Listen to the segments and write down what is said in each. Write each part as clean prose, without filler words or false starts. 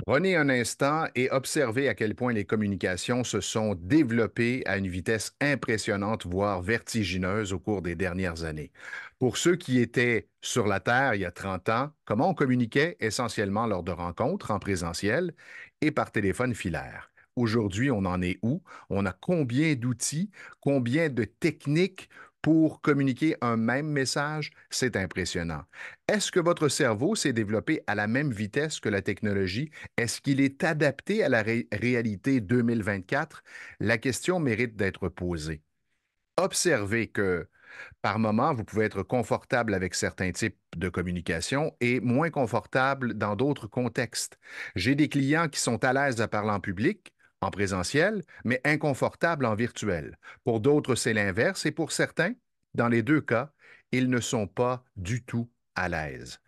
Prenez un instant et observez à quel point les communications se sont développées à une vitesse impressionnante, voire vertigineuse au cours des dernières années. Pour ceux qui étaient sur la Terre il y a 30 ans, comment on communiquait essentiellement lors de rencontres en présentiel et par téléphone filaire. Aujourd'hui, on en est où? On a combien d'outils, combien de techniques pour communiquer un même message? C'est impressionnant. Est-ce que votre cerveau s'est développé à la même vitesse que la technologie? Est-ce qu'il est adapté à la réalité 2024? La question mérite d'être posée. Observez que par moment, vous pouvez être confortable avec certains types de communication et moins confortable dans d'autres contextes. J'ai des clients qui sont à l'aise à parler en public, en présentiel, mais inconfortables en virtuel. Pour d'autres, c'est l'inverse et pour certains, dans les deux cas, ils ne sont pas du tout à l'aise.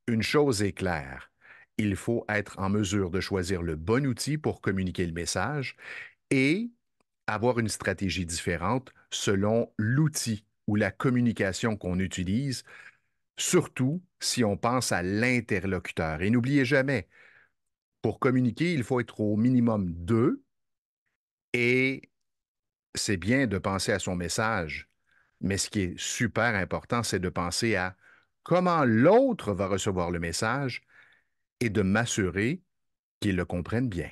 Une chose est claire, il faut être en mesure de choisir le bon outil pour communiquer le message et avoir une stratégie différente selon l'outil ou la communication qu'on utilise, surtout si on pense à l'interlocuteur. Et n'oubliez jamais, pour communiquer, il faut être au minimum deux et c'est bien de penser à son message, mais ce qui est super important, c'est de penser à comment l'autre va recevoir le message et de m'assurer qu'ils le comprennent bien.